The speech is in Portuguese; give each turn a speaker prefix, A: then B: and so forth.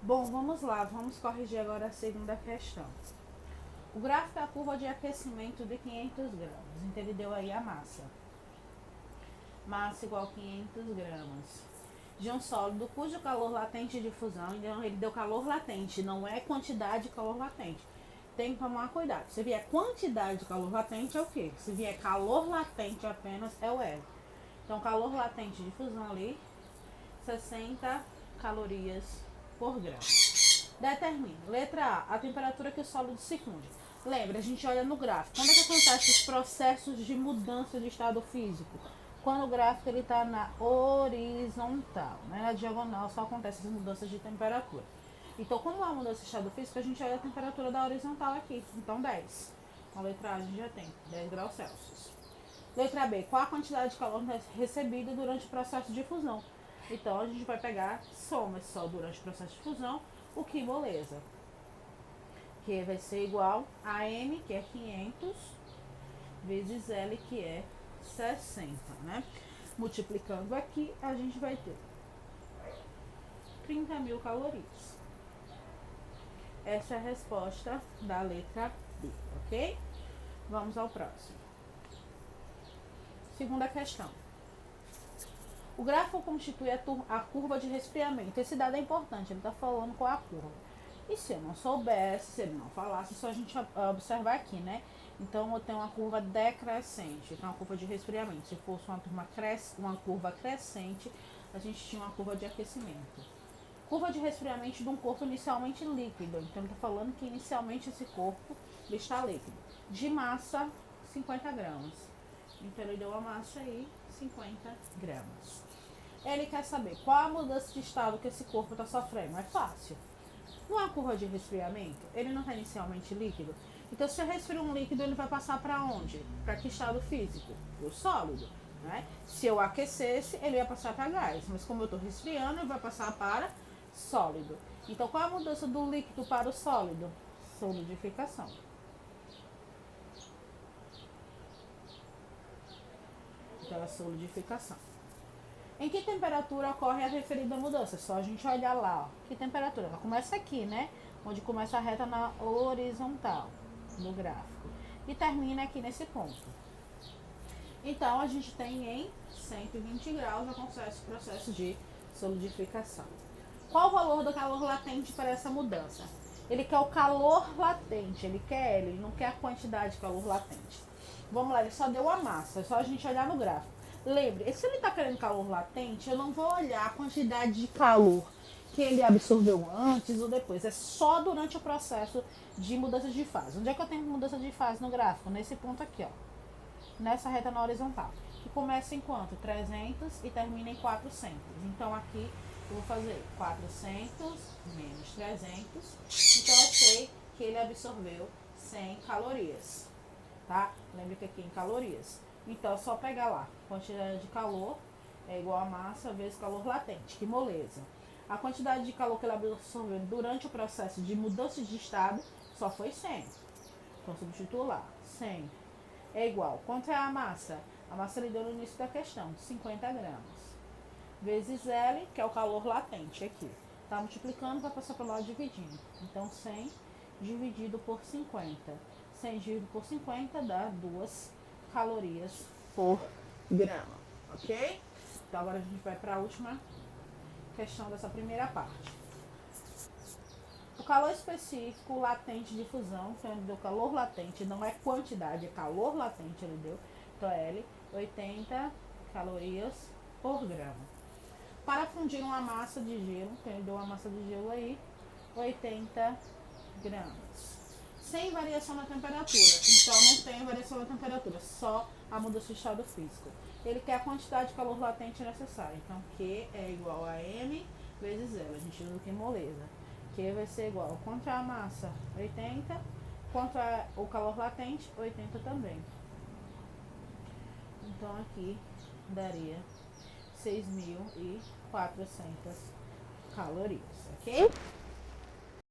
A: Bom, vamos lá, vamos corrigir agora a segunda questão. O gráfico é a curva de aquecimento de 500 gramas. Então, ele deu aí a massa. Massa igual a 500 gramas. De um sólido cujo calor latente de fusão, então ele deu calor latente, não é quantidade de calor latente. Tem que tomar cuidado. Se vier quantidade de calor latente, é o quê? Se vier calor latente apenas, é o L. Então, calor latente de fusão ali, 60 calorias por grama. Determina. Letra A temperatura que o sólido se funde. Lembra, a gente olha no gráfico. Quando é que acontece os processos de mudança de estado físico? Quando o gráfico está na horizontal, né? Na diagonal só acontece as mudanças de temperatura. Então, quando há mudança de estado físico, a gente olha a temperatura da horizontal aqui. Então, 10. A letra A a gente já tem 10 graus Celsius. Letra B, qual a quantidade de calor recebida durante o processo de fusão? Então, a gente vai pegar soma só durante o processo de fusão, o que moleza. Que vai ser igual a M, que é 500, vezes L, que é 60, né? Multiplicando aqui, a gente vai ter 30.000 calorias. Essa é a resposta da letra B, ok? Vamos ao próximo. Segunda questão. O gráfico constitui a curva de resfriamento. Esse dado é importante, ele está falando qual é a curva. E se eu não soubesse, se ele não falasse, só a gente observar aqui, né? Então, eu tenho uma curva decrescente, então uma curva de resfriamento. Se fosse uma curva crescente, a gente tinha uma curva de aquecimento. Curva de resfriamento de um corpo inicialmente líquido. Então, ele está falando que inicialmente esse corpo está líquido. De massa, 50 gramas. Então, ele deu a massa aí, 50 gramas. Ele quer saber qual a mudança de estado que esse corpo está sofrendo. É fácil. Numa curva de resfriamento, ele não está inicialmente líquido. Então, se eu resfrio um líquido, ele vai passar para onde? Para que estado físico? O sólido. Né? Se eu aquecesse, ele ia passar para gás. Mas como eu estou resfriando, ele vai passar para sólido. Então, qual a mudança do líquido para o sólido? Solidificação. Aquela solidificação. Em que temperatura ocorre a referida mudança? Só a gente olhar lá, ó. Que temperatura? Ela começa aqui, né? Onde começa a reta na horizontal do gráfico. E termina aqui nesse ponto. Então, a gente tem em 120 graus acontece o processo de solidificação. Qual o valor do calor latente para essa mudança? Ele quer o calor latente, ele não quer a quantidade de calor latente. Vamos lá, ele só deu a massa, é só a gente olhar no gráfico. Lembre, se ele está querendo calor latente, eu não vou olhar a quantidade de calor que ele absorveu antes ou depois. É só durante o processo de mudança de fase. Onde é que eu tenho mudança de fase no gráfico? Nesse ponto aqui, ó. Nessa reta na horizontal. Que começa em quanto? 300 e termina em 400. Então, aqui eu vou fazer 400 menos 300. Então, eu sei que ele absorveu 100 calorias. Tá? Lembre que aqui em calorias. Então, é só pegar lá. Quantidade de calor é igual a massa vezes calor latente. Que moleza. A quantidade de calor que ele absorveu durante o processo de mudança de estado só foi 100. Então, substituo lá. 100 é igual. Quanto é a massa? A massa ele deu no início da questão. 50 gramas. Vezes L, que é o calor latente aqui. Tá multiplicando, vai passar para lá dividindo. Então, 100 dividido por 50. 100 dividido por 50 dá 2 calorias por grama, ok? Então, agora a gente vai para a última questão dessa primeira parte. O calor específico latente de fusão, então ele deu calor latente, não é quantidade, é calor latente ele deu. Então, L, 80 calorias por grama. Para fundir uma massa de gelo, então ele deu uma massa de gelo aí, 80 gramas. Sem variação na temperatura. Então, não tem variação na temperatura, só a mudança de estado físico. Ele quer a quantidade de calor latente necessária. Então, Q é igual a M vezes L. A gente usa o que moleza. Q vai ser igual. Quanto é a massa? 80. Quanto é o calor latente? 80 também. Então, aqui daria 6.400 calorias, ok?